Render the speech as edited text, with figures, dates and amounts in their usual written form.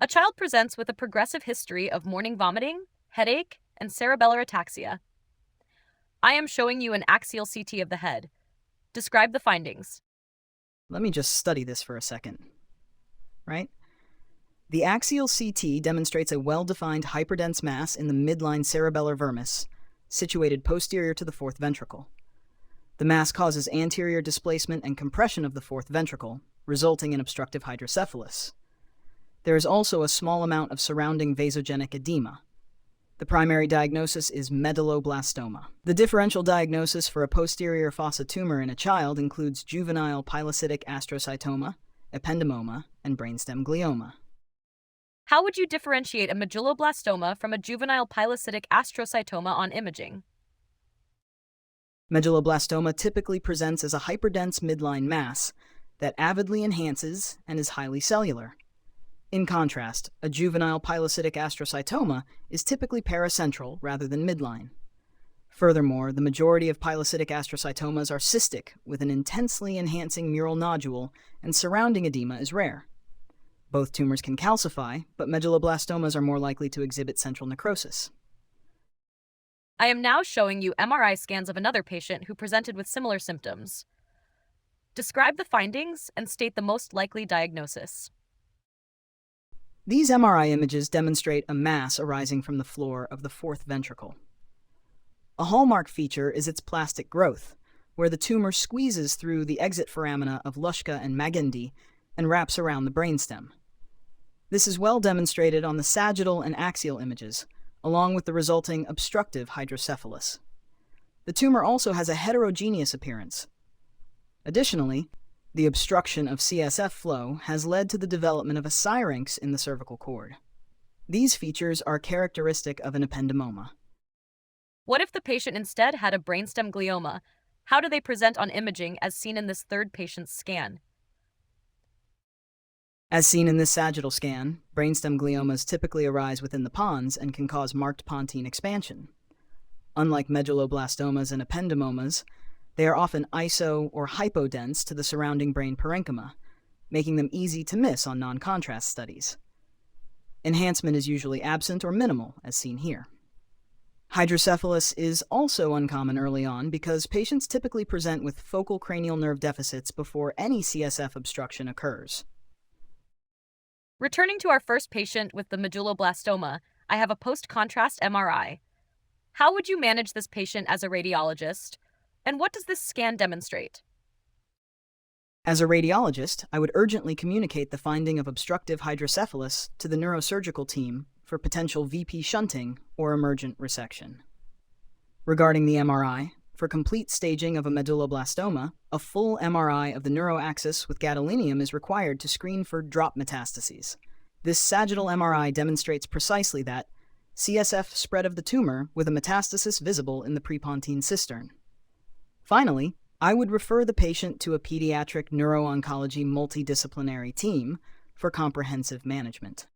A child presents with a progressive history of morning vomiting, headache, and cerebellar ataxia. I am showing you an axial CT of the head. Describe the findings. Let me just study this for a second, right? The axial CT demonstrates a well-defined hyperdense mass in the midline cerebellar vermis, situated posterior to the fourth ventricle. The mass causes anterior displacement and compression of the fourth ventricle, resulting in obstructive hydrocephalus. There is also a small amount of surrounding vasogenic edema. The primary diagnosis is medulloblastoma. The differential diagnosis for a posterior fossa tumor in a child includes juvenile pilocytic astrocytoma, ependymoma, and brainstem glioma. How would you differentiate a medulloblastoma from a juvenile pilocytic astrocytoma on imaging? Medulloblastoma typically presents as a hyperdense midline mass that avidly enhances and is highly cellular. In contrast, a juvenile pilocytic astrocytoma is typically paracentral rather than midline. Furthermore, the majority of pilocytic astrocytomas are cystic, with an intensely enhancing mural nodule, and surrounding edema is rare. Both tumors can calcify, but medulloblastomas are more likely to exhibit central necrosis. I am now showing you MRI scans of another patient who presented with similar symptoms. Describe the findings and state the most likely diagnosis. These MRI images demonstrate a mass arising from the floor of the fourth ventricle. A hallmark feature is its plastic growth, where the tumor squeezes through the exit foramina of Luschka and Magendie and wraps around the brainstem. This is well demonstrated on the sagittal and axial images, along with the resulting obstructive hydrocephalus. The tumor also has a heterogeneous appearance. Additionally, the obstruction of CSF flow has led to the development of a syrinx in the cervical cord. These features are characteristic of an ependymoma. What if the patient instead had a brainstem glioma? How do they present on imaging as seen in this third patient's scan? As seen in this sagittal scan, brainstem gliomas typically arise within the pons and can cause marked pontine expansion. Unlike medulloblastomas and ependymomas, they are often iso- or hypodense to the surrounding brain parenchyma, making them easy to miss on non-contrast studies. Enhancement is usually absent or minimal, as seen here. Hydrocephalus is also uncommon early on because patients typically present with focal cranial nerve deficits before any CSF obstruction occurs. Returning to our first patient with the medulloblastoma, I have a post-contrast MRI. How would you manage this patient as a radiologist? And what does this scan demonstrate? As a radiologist, I would urgently communicate the finding of obstructive hydrocephalus to the neurosurgical team for potential VP shunting or emergent resection. Regarding the MRI, for complete staging of a medulloblastoma, a full MRI of the neuroaxis with gadolinium is required to screen for drop metastases. This sagittal MRI demonstrates precisely that CSF spread of the tumor with a metastasis visible in the prepontine cistern. Finally, I would refer the patient to a pediatric neuro-oncology multidisciplinary team for comprehensive management.